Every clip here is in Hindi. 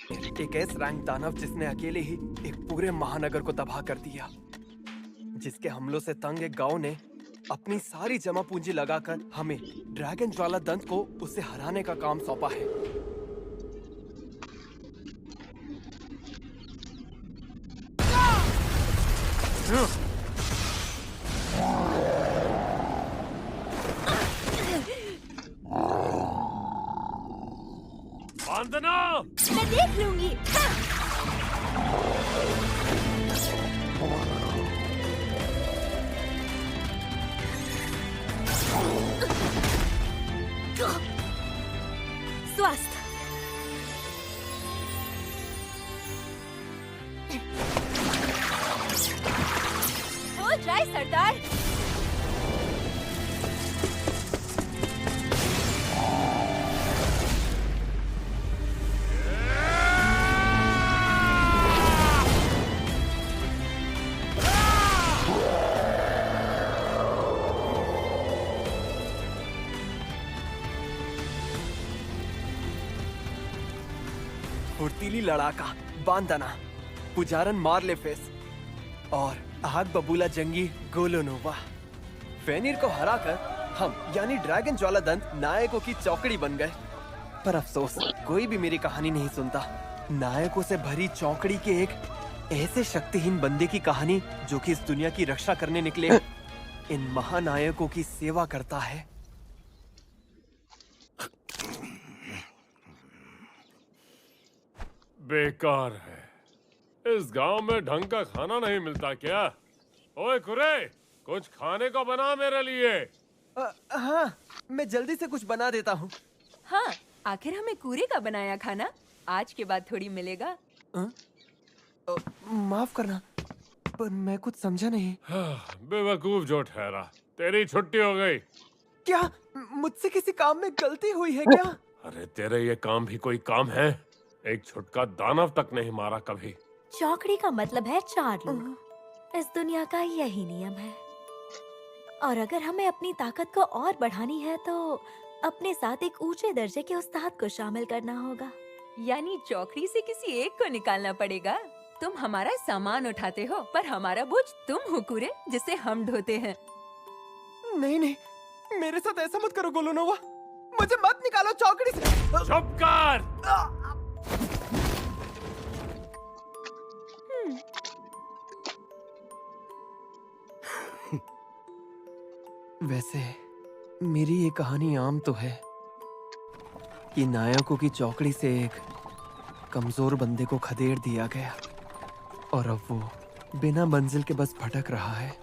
एक एस रैंक दानव जिसने अकेले ही एक पूरे महानगर को तबाह कर दिया। जिसके हमलों से तंग एक गांव ने अपनी सारी जमा पूंजी लगाकर हमें ड्रैगन ज्वाला दंत को उसे हराने का काम सौंपा है। वंदना! मैं देख लूंगी। स्वस्थ। हो जाए सरदार। फुर्तीली लड़ाका बांदना, पुजारन मार्लेफेस और आग बबूला जंगी गोलोनोवा। फेनिर को हराकर हम यानी ड्रैगन ज्वाला दंत नायकों की चौकड़ी बन गए। पर अफसोस कोई भी मेरी कहानी नहीं सुनता। नायकों से भरी चौकड़ी के एक ऐसे शक्तिहीन बंदे की कहानी जो कि इस दुनिया की रक्षा करने निकले इन महानायकों की सेवा करता है। बेकार है। इस गांव में ढंग का खाना नहीं मिलता क्या? ओए कुरे, कुछ खाने को बना मेरे लिए। हाँ, मैं जल्दी से कुछ बना देता हूँ। हाँ, आखिर हमें कूरे का बनाया खाना आज के बाद थोड़ी मिलेगा। माफ करना, पर मैं कुछ समझा नहीं। बेवकूफ जो ठहरा, तेरी छुट्टी हो गई। क्या मुझसे किसी काम में गलती हुई है क्या? अरे तेरे ये काम भी कोई काम है? एक छुटका दानव तक नहीं मारा कभी। चौकड़ी का मतलब है 4 लोग। इस दुनिया का यही नियम है। और अगर हमें अपनी ताकत को और बढ़ानी है तो अपने साथ एक ऊंचे दर्जे के उस्ताद को शामिल करना होगा। यानी चौकड़ी से किसी एक को निकालना पड़ेगा। तुम हमारा सामान उठाते हो, पर हमारा बोझ तुम हो कुरे, जिसे हम ढोते हैं। नहीं नहीं, मेरे साथ ऐसा मत करो गोलोनोवा। मुझे मत निकालो चौकड़ी से। चुप कर! वैसे मेरी ये कहानी आम तो है कि नायकों की चौकड़ी से एक कमजोर बंदे को खदेड़ दिया गया और अब वो बिना मंजिल के बस भटक रहा है।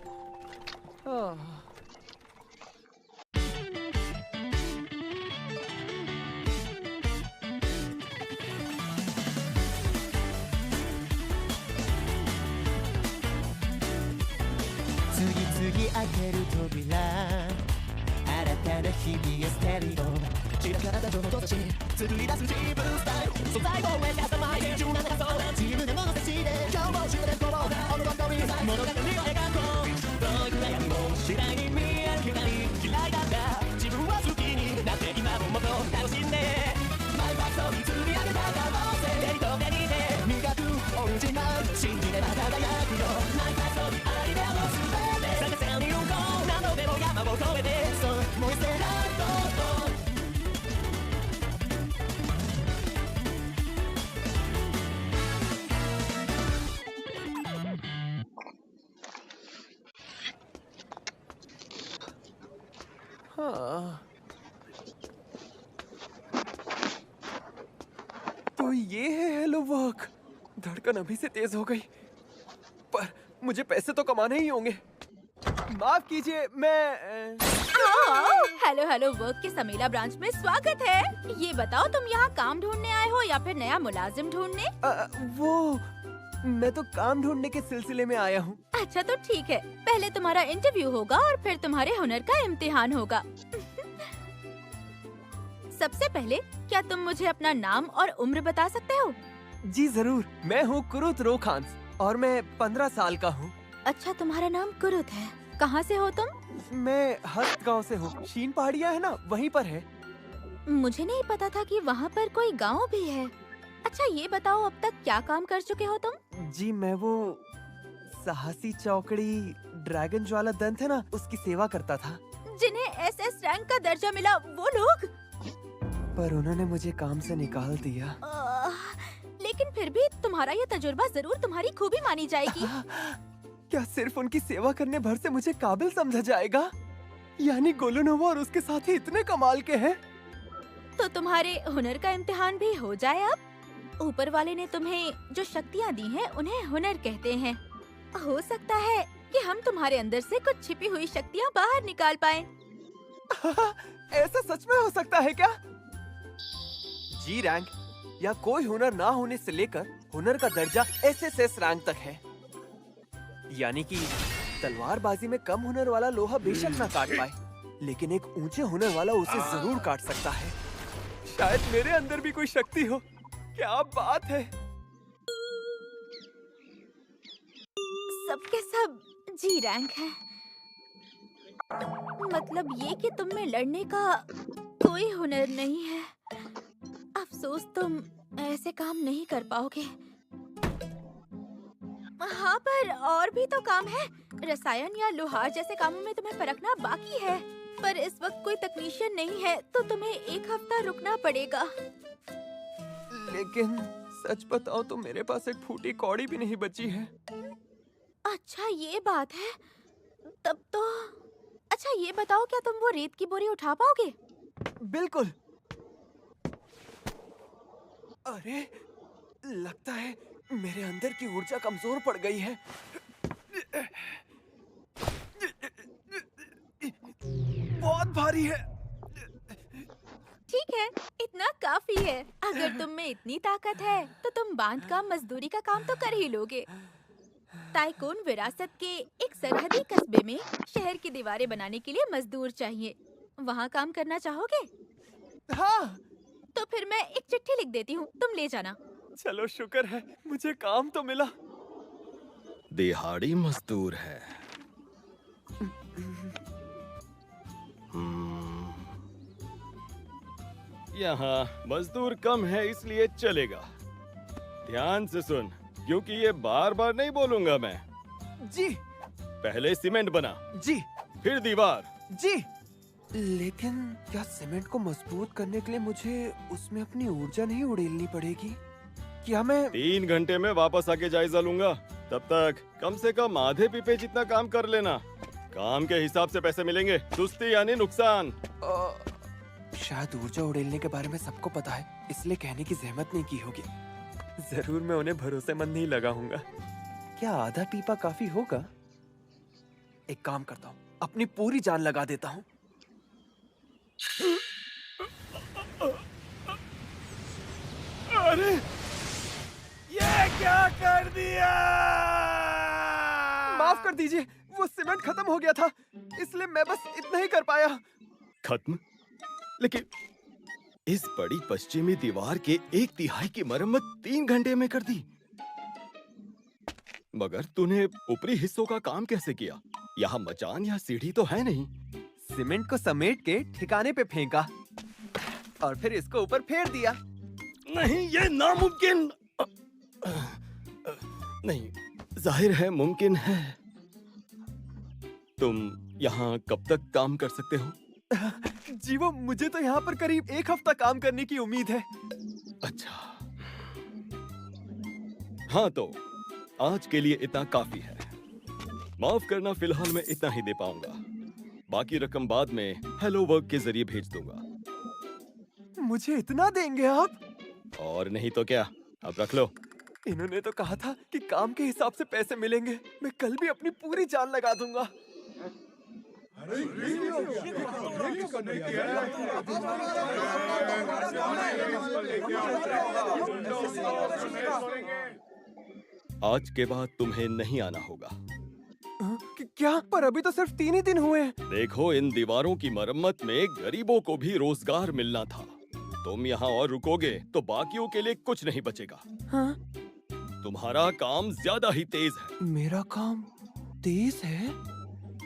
हाँ, तो ये है हेलो वर्क। धड़कन अभी से तेज हो गई, पर मुझे पैसे तो कमाने ही होंगे। माफ कीजिए, मैं हेलो हेलो वर्क के समेला ब्रांच में स्वागत है। ये बताओ, तुम यहाँ काम ढूंढने आए हो या फिर नया मुलाजिम ढूंढने? वो मैं तो काम ढूंढने के सिलसिले में आया हूँ। अच्छा तो ठीक है, पहले तुम्हारा इंटरव्यू होगा और फिर तुम्हारे हुनर का इम्तिहान होगा। सबसे पहले क्या तुम मुझे अपना नाम और उम्र बता सकते हो? जी जरूर, मैं हूँ कुरुत रोखांस और मैं 15 साल का हूँ। अच्छा, तुम्हारा नाम कुरुत है। कहाँ से हो तुम? मैं हस्त गाँव से हूँ। शीन पहाड़ियाँ है ना, वहीं पर है। मुझे नहीं पता था कि वहाँ पर कोई गाँव भी है। अच्छा ये बताओ अब तक क्या काम कर चुके हो तुम? जी मैं वो साहसी चौकड़ी ड्रैगन ज्वाला दंत है ना, उसकी सेवा करता था। जिन्हें एसएस रैंक का दर्जा मिला वो लोग? पर उन्होंने मुझे काम से निकाल दिया। लेकिन फिर भी तुम्हारा ये तजुर्बा जरूर तुम्हारी खूबी मानी जाएगी। क्या सिर्फ उनकी सेवा करने भर से मुझे काबिल समझा जाएगा? यानी गोलोनोवा और उसके साथी इतने कमाल के हैं। तो तुम्हारे हुनर का इम्तिहान भी हो जाए अब। ऊपर वाले ने तुम्हें जो शक्तियाँ दी हैं उन्हें हुनर कहते हैं। हो सकता है कि हम तुम्हारे अंदर से कुछ छिपी हुई शक्तियाँ बाहर निकाल पाएं। ऐसा सच में हो सकता है क्या? जी रैंक या कोई हुनर ना होने से लेकर हुनर का दर्जा एसएसएस रैंक तक है। यानी कि तलवारबाजी में कम हुनर वाला लोहा बेशक ना काट पाए, लेकिन एक ऊंचे हुनर वाला उसे जरूर काट सकता है। शायद मेरे अंदर भी कोई शक्ति हो। क्या बात है। सबके सब जी रैंक है। मतलब ये कि तुम में लड़ने का कोई हुनर नहीं है। अफसोस तुम ऐसे काम नहीं कर पाओगे। हाँ पर और भी तो काम है। रसायन या लोहार जैसे कामों में तुम्हें परखना बाकी है। पर इस वक्त कोई तकनीशियन नहीं है तो तुम्हें 1 हफ्ता रुकना पड़ेगा। लेकिन सच बताओ तो मेरे पास एक फूटी कौड़ी भी नहीं बची है। अच्छा ये बात है। तब तो अच्छा ये बताओ क्या तुम वो रेत की बोरी उठा पाओगे? बिल्कुल। अरे लगता है मेरे अंदर की ऊर्जा कमजोर पड़ गई है। बहुत भारी है। ठीक है, इतना काफी है। अगर तुम में इतनी ताकत है तो तुम बांध का मजदूरी का काम तो कर ही लोगे। ताइकोन विरासत के एक सरहदी कस्बे में शहर की दीवारें बनाने के लिए मजदूर चाहिए। वहाँ काम करना चाहोगे? हाँ। तो फिर मैं एक चिट्ठी लिख देती हूँ, तुम ले जाना। चलो शुक्र है मुझे काम तो मिला। दिहाड़ी मजदूर है। यहाँ मजदूर कम है इसलिए चलेगा। ध्यान से सुन, क्योंकि ये बार बार नहीं बोलूंगा मैं। जी। पहले सीमेंट बना, जी। फिर दीवार। जी। लेकिन क्या सीमेंट को मजबूत करने के लिए मुझे उसमें अपनी ऊर्जा नहीं उड़ेलनी पड़ेगी? क्या मैं 3 घंटे में वापस आके जायजा लूंगा। तब तक कम से कम आधे पीपे जितना काम कर लेना। काम के हिसाब से पैसे मिलेंगे, सुस्ती यानी नुकसान। शायद ऊर्जा उड़ेलने के बारे में सबको पता है, इसलिए कहने की जहमत नहीं की होगी। जरूर मैं उन्हें भरोसेमंद नहीं लगाऊंगा। क्या आधा पीपा काफी होगा? एक काम करता हूँ, अपनी पूरी जान लगा देता हूँ। अरे ये क्या कर दिया? माफ कर दीजिए, वो सीमेंट खत्म हो गया था, इसलिए मैं बस इतना ही कर पाया। खत्म? लेकिन इस बड़ी पश्चिमी दीवार के 1/3 की मरम्मत 3 घंटे में कर दी। मगर तूने ऊपरी हिस्सों का काम कैसे किया? यहाँ मचान या सीढ़ी तो है नहीं। सीमेंट को समेट के ठिकाने पे फेंका और फिर इसको ऊपर फेर दिया। नहीं, ये नामुमकिन। नहीं, जाहिर है मुमकिन है। तुम यहाँ कब तक काम कर सकते हो? जी वो मुझे तो यहाँ पर करीब 1 हफ्ता काम करने की उम्मीद है। अच्छा, हाँ तो आज के लिए इतना काफी है। माफ करना, फिलहाल मैं इतना ही दे पाऊंगा। बाकी रकम बाद में हेलो वर्क के जरिए भेज दूंगा। मुझे इतना देंगे आप? और नहीं तो क्या, अब रख लो। इन्होंने तो कहा था कि काम के हिसाब से पैसे मिलेंगे। मैं कल भी अपनी पूरी जान लगा दूंगा। आज के बाद तुम्हें नहीं आना होगा। क्या? पर अभी तो सिर्फ 3 ही दिन हुए हैं। देखो, इन दीवारों की मरम्मत में गरीबों को भी रोजगार मिलना था। तुम यहाँ और रुकोगे तो बाकियों के लिए कुछ नहीं बचेगा। हाँ? तुम्हारा काम ज्यादा ही तेज है। मेरा काम तेज है?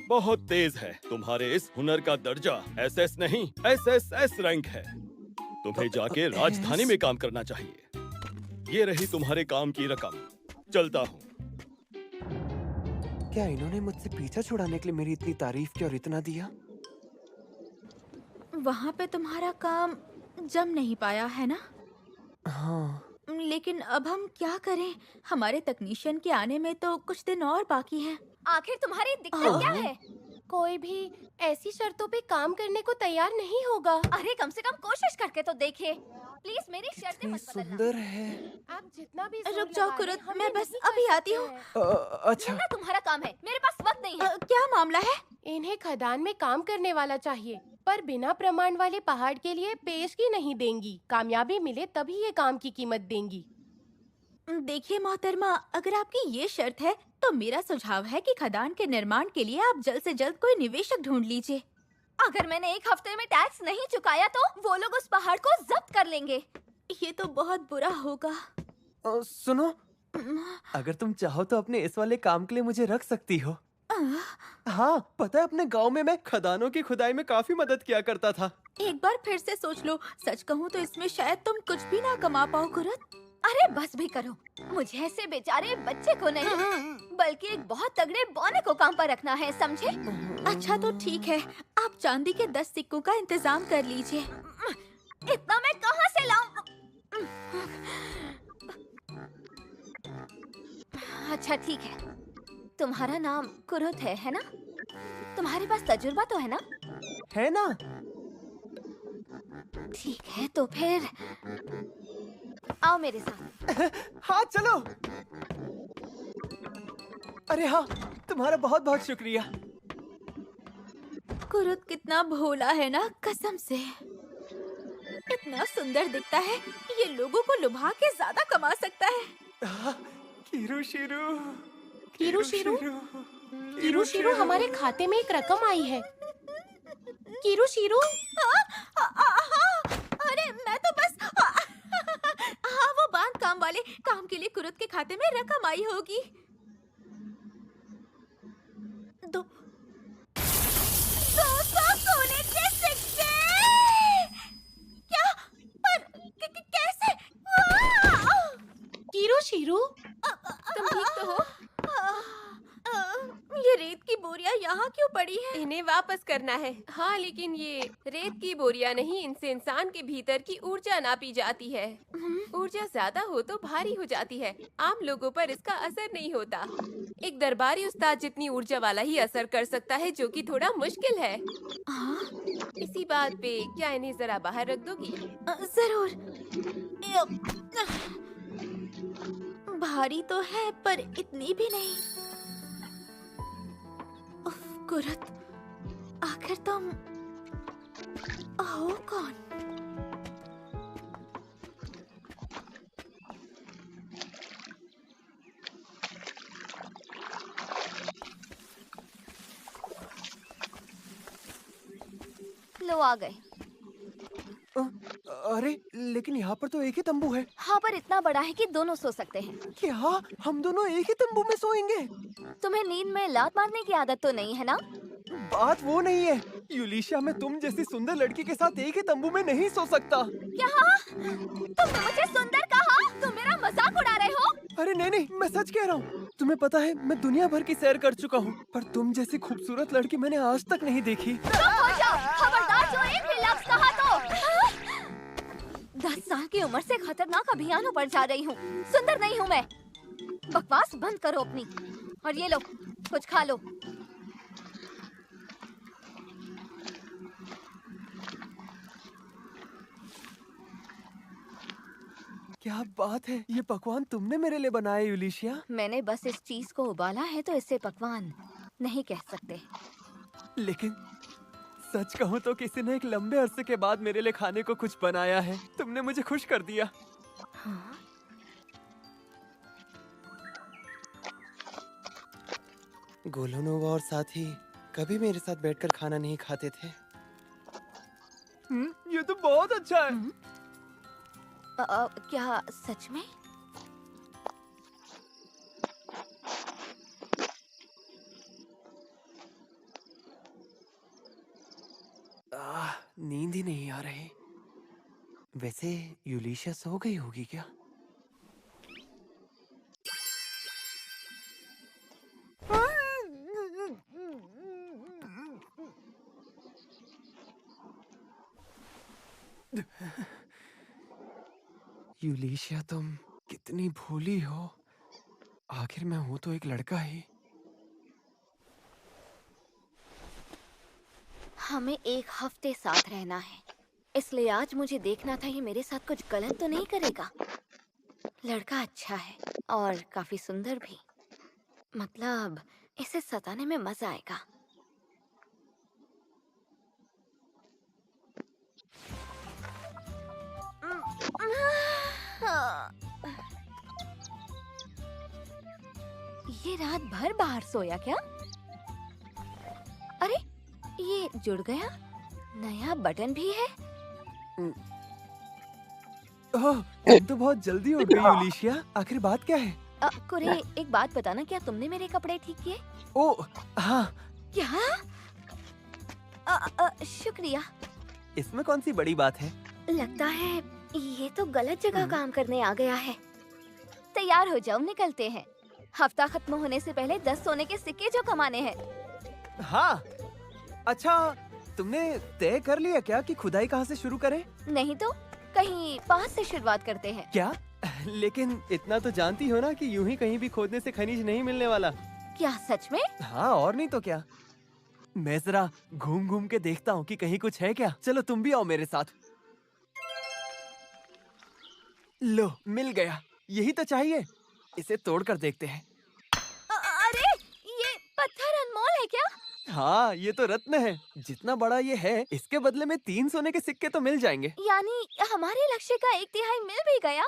बहुत तेज है। तुम्हारे इस हुनर का दर्जा एसएस नहीं, एसएसएस रैंक है। तुम्हें जाके राजधानी में काम करना चाहिए। ये रही तुम्हारे काम की रकम। चलता हूँ। क्या इन्होंने मुझसे पीछा छुड़ाने के लिए मेरी इतनी तारीफ की और इतना दिया? वहाँ पे तुम्हारा काम जम नहीं पाया है ना? हाँ। लेकिन अब हम क्या करें? हमारे तकनीशियन के आने में तो कुछ दिन और बाकी है। आखिर तुम्हारी दिक्कत क्या है? कोई भी ऐसी शर्तों पे काम करने को तैयार नहीं होगा। अरे कम से कम कोशिश करके तो देखिए। प्लीज मेरी शर्तें कितनी मत बदलना। सुंदर है। आप जितना भी रुक जाओ कुरुत, मैं बस अभी आती हूँ। अच्छा। ना तुम्हारा काम है, मेरे पास वक्त नहीं है। क्या मामला है? इन्हें खदान में काम करने वाला चाहिए, पर बिना प्रमाण वाले पहाड़ के लिए पेशगी नहीं देंगी। कामयाबी मिले तभी ये काम की कीमत देंगी। देखिए मोहतरमा, अगर आपकी ये शर्त है तो मेरा सुझाव है कि खदान के निर्माण के लिए आप जल्द से जल्द कोई निवेशक ढूंढ लीजिए। अगर मैंने एक हफ्ते में टैक्स नहीं चुकाया तो वो लोग उस पहाड़ को जब्त कर लेंगे। ये तो बहुत बुरा होगा। सुनो, अगर तुम चाहो तो अपने इस वाले काम के लिए मुझे रख सकती हो। हाँ, पता है अपने गांव में मैं खदानों की खुदाई में काफी मदद किया करता था। एक बार फिर से सोच लो। सच कहूँ तो इसमें शायद तुम कुछ भी ना कमा पाओ कुरुत। अरे बस भी करो, मुझे ऐसे बेचारे बच्चे को नहीं बल्कि एक बहुत तगड़े बौने को काम पर रखना है, समझे? अच्छा तो ठीक है, आप चांदी के 10 सिक्कों का इंतजाम कर लीजिए। इतना मैं कहाँ से लाऊं? अच्छा ठीक है, तुम्हारा नाम कुरुत है ना? तुम्हारे पास तजुर्बा तो है ना? है ना? ठीक है तो फिर आओ मेरे साथ। हाँ चलो। अरे हाँ, तुम्हारा बहुत बहुत शुक्रिया। कुरुत कितना भोला है ना, कसम से। इतना सुंदर दिखता है, ये लोगों को लुभा के ज्यादा कमा सकता है। Kiru Shirou, Kiru Shirou, Kiru Shirou, हमारे खाते में एक रकम आई है। कीरू शिरू, अरे मैं तो बस हाँ, वो बांध काम वाले काम के लिए कुरुत के खाते में रकम आई होगी। दो 200 सोने के सिक्के! क्या? पर कैसे? कीरू शिरू, तुम ठीक तो हो? ये रेत की बोरियां यहाँ क्यों पड़ी है? इन्हें वापस करना है। हाँ, लेकिन ये रेत की बोरियां नहीं, इनसे इंसान के भीतर की ऊर्जा नापी जाती है। ऊर्जा ज्यादा हो तो भारी हो जाती है, आम लोगों पर इसका असर नहीं होता। एक दरबारी उस्ताद जितनी ऊर्जा वाला ही असर कर सकता है, जो कि थोड़ा मुश्किल है। इसी बात पे क्या इन्हें जरा बाहर रख दोगी? जरूर। भारी तो है पर इतनी भी नहीं। उफ, कुरुत, आखिर तुम हो कौन? लो आ गए। अरे लेकिन यहाँ पर तो एक ही तंबू है। हाँ, पर इतना बड़ा है कि दोनों सो सकते हैं। क्या हम दोनों एक ही तंबू में सोएंगे? तुम्हें नींद में लात मारने की आदत तो नहीं है ना? बात वो नहीं है यूलिशिया, मैं तुम जैसी सुंदर लड़की के साथ एक ही तंबू में नहीं सो सकता। क्या? तुमने मुझे सुंदर कहा? तुम मेरा मजाक उड़ा रहे हो? अरे नहीं नहीं, मैं सच कह रहा हूँ। तुम्हें पता है मैं दुनिया भर की सैर कर चुका हूँ, पर तुम जैसी खूबसूरत लड़की मैंने आज तक नहीं देखी। चुप हो जाओ, खबरदार जो एक भी लफ्ज कहा तो 10 साल की उम्र से खतरनाक अभियानों पर जा रही हूँ। सुंदर नहीं हूँ मैं। बकवास बंद करो अपनी, और ये लो कुछ खा लो। क्या बात है, ये पकवान तुमने मेरे लिए बनाया यूलिशिया? मैंने बस इस चीज को उबाला है तो इसे पकवान नहीं कह सकते। लेकिन सच कहूँ तो किसी ने एक लंबे अरसे के बाद मेरे लिए खाने को कुछ बनाया है। तुमने मुझे खुश कर दिया। हाँ? गोलोनोवा और साथी कभी मेरे साथ बैठकर खाना नहीं खाते थे। ये तो बहुत अच्छा है। क्या सच में? नींद ही नहीं आ रही। वैसे यूलिशिया सो गई होगी क्या? यूलिशिया, तुम कितनी भोली हो। आखिर मैं हूं तो एक लड़का ही। हमें एक हफ्ते साथ रहना है, इसलिए आज मुझे देखना था ये मेरे साथ कुछ गलत तो नहीं करेगा। लड़का अच्छा है और काफी सुंदर भी, मतलब इसे सताने में मजा आएगा। ये रात भर बाहर सोया क्या? अरे ये जुड़ गया, नया बटन भी है। ओह, तुम तो बहुत जल्दी उठ गई यूलिशिया। आखिर बात क्या है? कुरे, एक बात बताना, क्या तुमने मेरे कपड़े ठीक किए? ओह हाँ। क्या? शुक्रिया। इसमें कौन सी बड़ी बात है? लगता है ये तो गलत जगह काम करने आ गया है। तैयार हो जाओ, निकलते हैं। हफ्ता खत्म होने से पहले 10 सोने के सिक्के जो कमाने हैं। हाँ। अच्छा, तुमने तय कर लिया क्या कि खुदाई कहाँ से शुरू करें? नहीं तो कहीं पास से शुरुआत करते हैं। क्या? लेकिन इतना तो जानती हो ना कि यूं ही कहीं भी खोदने से खनिज नहीं मिलने वाला। क्या सच में? हाँ, और नहीं तो क्या। मैं जरा घूम घूम के देखता हूँ कि कहीं कुछ है क्या। चलो तुम भी आओ मेरे साथ। लो, मिल गया। यही तो चाहिए। इसे तोड़ कर देखते हैं। अरे ये पत्थर अनमोल है क्या? हाँ, ये तो रत्न है। जितना बड़ा ये है, इसके बदले में 3 सोने के सिक्के तो मिल जाएंगे। यानी हमारे लक्ष्य का 1/3 मिल भी गया।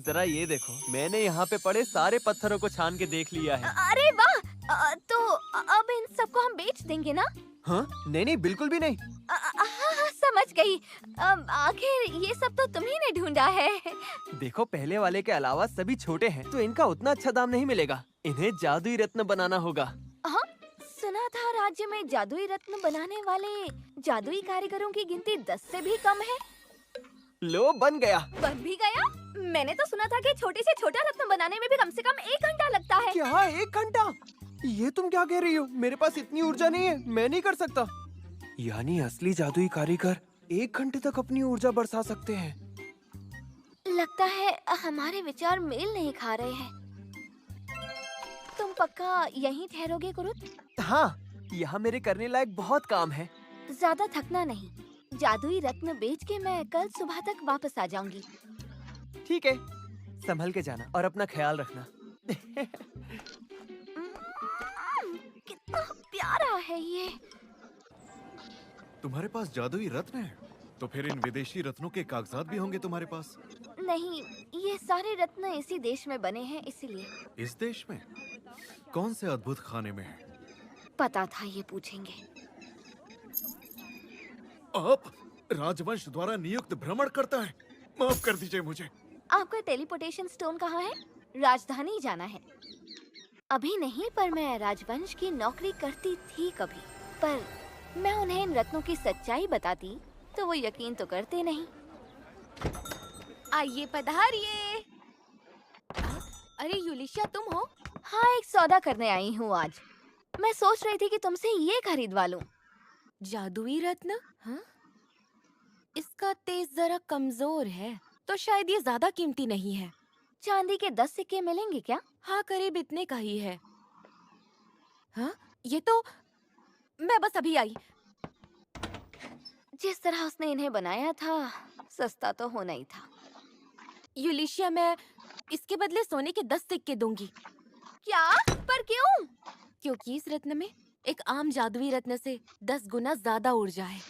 जरा ये देखो, मैंने यहाँ पे पड़े सारे पत्थरों को छान के देख लिया है। अरे वाह! तो अब इन सबको हम बेच देंगे ना? हाँ? नहीं नहीं, बिल्कुल भी नहीं। हाँ, समझ गई। आखिर ये सब तो तुम्ही ने ढूंढा है। देखो, पहले वाले के अलावा सभी छोटे हैं, तो इनका उतना अच्छा दाम नहीं मिलेगा। इन्हें जादुई रत्न बनाना होगा। हाँ, सुना था राज्य में जादुई रत्न बनाने वाले जादुई कारीगरों की गिनती 10 से भी कम है। लो, बन गया। बन भी गया? मैंने तो सुना था कि छोटे से छोटा रत्न बनाने में भी कम से कम 1 घंटा लगता है। क्या 1 घंटा? ये तुम क्या कह रही हो? मेरे पास इतनी ऊर्जा नहीं है, मैं नहीं कर सकता। यानी असली जादुई कारीगर 1 घंटे तक अपनी ऊर्जा बरसा सकते हैं। लगता है हमारे विचार मेल नहीं खा रहे हैं। तुम पक्का यहीं ठहरोगे कुरुत? हाँ, यहाँ मेरे करने लायक बहुत काम है। ज्यादा थकना नहीं। जादुई रत्न बेच के मैं कल सुबह तक वापस आ जाऊंगी। ठीक है, संभल के जाना और अपना ख्याल रखना। कितना प्यारा है ये। तुम्हारे पास जादुई रत्न है? तो फिर इन विदेशी रत्नों के कागजात भी होंगे तुम्हारे पास? नहीं, ये सारे रत्न इसी देश में बने हैं, इसीलिए। इस देश में? कौन से अद्भुत खाने में है? पता था ये पूछेंगे। आप राजवंश द्वारा नियुक्त भ्रमण करता है। माफ कर दीजिए मुझे। आपका टेलीपोर्टेशन स्टोन कहाँ है? राजधानी जाना है। अभी नहीं, पर मैं राजवंश की नौकरी करती थी कभी। पर मैं उन्हें इन रत्नों की सच्चाई बताती तो वो यकीन तो करते नहीं। आइए पधारिए। अरे यूलिशिया, तुम हो? हाँ, एक सौदा करने आई हूँ आज। मैं सोच रही थी कि तुमसे ये खरीदवा लूं। जादुई रत्न? हाँ? इसका तेज जरा कमजोर है, तो शायद ये ज्यादा कीमती नहीं है। चांदी के 10 सिक्के मिलेंगे क्या? हाँ, करीब इतने का ही है। हाँ, ये तो मैं बस अभी आई। जिस तरह उसने इन्हें बनाया था, सस्ता तो होना ही था। यूलिशिया, मैं इसके बदले सोने के 10 सिक्के दूंगी। क्या? पर क्यों? क्योंकि इस रत्न में एक आम जादुई रत्न से 10 गुना ज्यादा ऊर्जा है।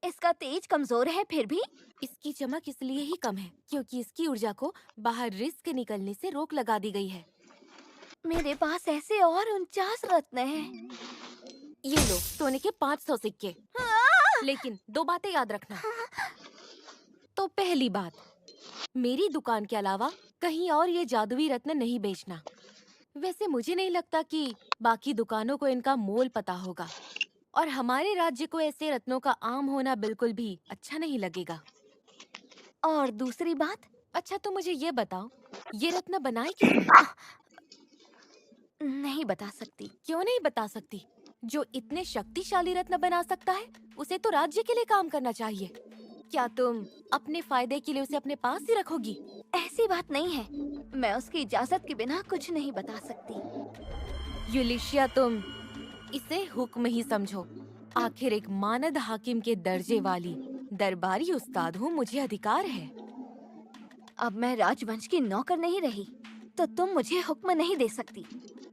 इसका तेज कमजोर है, फिर भी इसकी चमक इसलिए ही कम है क्योंकि इसकी ऊर्जा को बाहर रिस्क निकलने से रोक लगा दी गई है। मेरे पास ऐसे और 49 रत्न हैं। ये लो, सोने के 500 सिक्के। लेकिन 2 बातें याद रखना। तो पहली बात, मेरी दुकान के अलावा कहीं और ये जादुई रत्न नहीं बेचना। वैसे मुझे नहीं लगता कि बाकी दुकानों को इनका मोल पता होगा, और हमारे राज्य को ऐसे रत्नों का आम होना बिल्कुल भी अच्छा नहीं लगेगा। और दूसरी बात? अच्छा, तो मुझे ये बताओ, ये रत्न बनाए किसने? नहीं बता सकती। क्यों नहीं बता सकती? जो इतने शक्तिशाली रत्न बना सकता है उसे तो राज्य के लिए काम करना चाहिए। क्या तुम अपने फायदे के लिए उसे अपने पास ही रखोगी? ऐसी बात नहीं है, मैं उसकी इजाजत के बिना कुछ नहीं बता सकती। यूलिशिया, तुम इसे हुक्म ही समझो। आखिर एक मानद हाकिम के दर्जे वाली दरबारी उस्ताद हूँ, मुझे अधिकार है। अब मैं राजवंश की नौकर नहीं रही, तो तुम मुझे हुक्म नहीं दे सकती।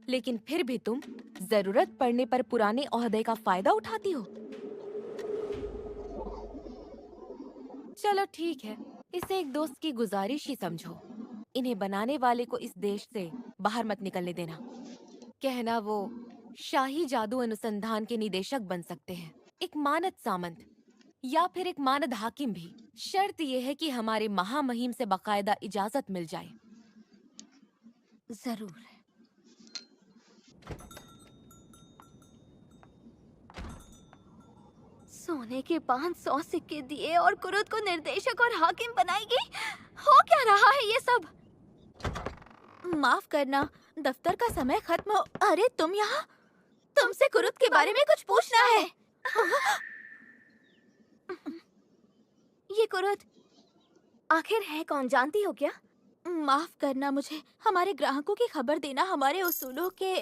लेकिन फिर भी तुम जरूरत पड़ने पर पुराने ओहदे का फायदा उठाती हो। चलो ठीक है, इसे एक दोस्त की गुजारिश ही समझो। इन्हें बनाने वाले को इस देश से बाहर मत निकलने देना। कहना वो शाही जादू अनुसंधान के निदेशक बन सकते हैं, एक मानद सामंत या फिर एक मानद हाकिम भी। शर्त यह है कि हमारे महामहिम से बाकायदा इजाजत मिल जाए। जरूर। सोने के 500 सिक्के दिए और कुरुद को निर्देशक और हाकिम बनाएगी? हो क्या रहा है ये सब? माफ करना, दफ्तर का समय खत्म हो। अरे तुम यहाँ? तुमसे कुरुद के बारे में कुछ पूछना है। ये कुरुद आखिर है कौन, जानती हो क्या? माफ करना, मुझे हमारे ग्राहकों की खबर देना हमारे उसूलों के।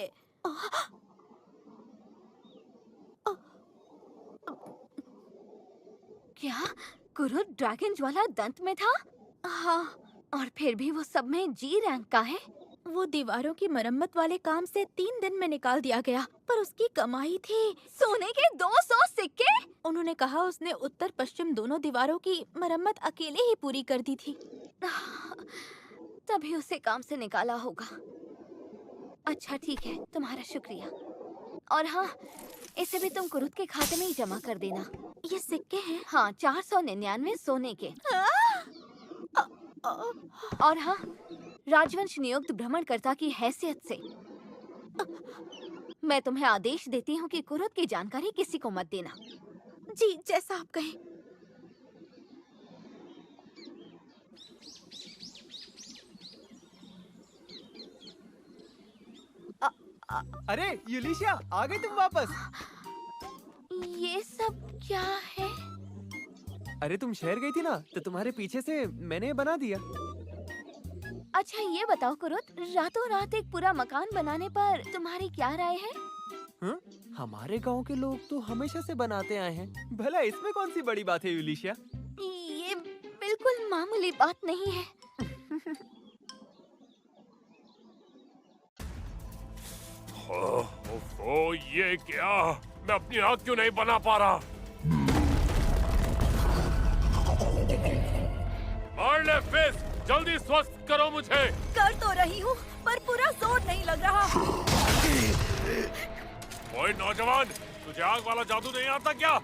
क्या कुरुद ड्रैगन ज्वाला दंत में था? हाँ, और फिर भी वो सब में जी रैंक का है। वो दीवारों की मरम्मत वाले काम से 3 दिन में निकाल दिया गया, पर उसकी कमाई थी सोने के 200 सिक्के। उन्होंने कहा उसने उत्तर पश्चिम दोनों दीवारों की मरम्मत अकेले ही पूरी कर दी थी। तभी उसे काम से निकाला होगा। अच्छा ठीक है, तुम्हारा शुक्रिया। और हाँ, इसे भी तुम कुरुद के खाते में ही जमा कर देना। ये सिक्के हैं? हाँ, 499 सोने के। और हाँ, राजवंश नियुक्त भ्रमणकर्ता की हैसियत से मैं तुम्हें आदेश देती हूँ कि कुरुद की जानकारी किसी को मत देना। जी, जैसा आप कहें। अरे यूलिशिया, आ गई तुम वापस? ये सब क्या है? अरे तुम शहर गई थी ना, तो तुम्हारे पीछे से मैंने ये बना दिया। अच्छा ये बताओ कुरुद, रातों रात एक पूरा मकान बनाने पर तुम्हारी क्या राय है? हमारे गांव के लोग तो हमेशा से बनाते आए हैं, भला इसमें कौन सी बड़ी बात है यूलिशिया? ये बिल्कुल मामूली बात नहीं है। ओह, ये क्या? मैं अपनी आँख क्यों नहीं बना पा रहा? मार ले फिस, जल्दी स्वस्थ करो मुझे। कर तो रही हूँ, पर पूरा जोर नहीं लग रहा। ओए नौजवान, तुझे आग वाला जादू नहीं आता क्या?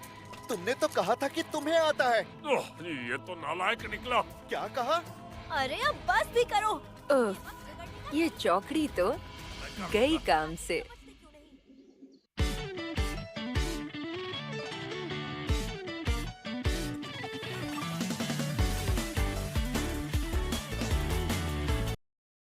तुमने तो कहा था कि तुम्हें आता है। ये तो नालायक निकला। क्या कहा? अरे अब बस भी करो। ये चौकड़ी तो गई काम से।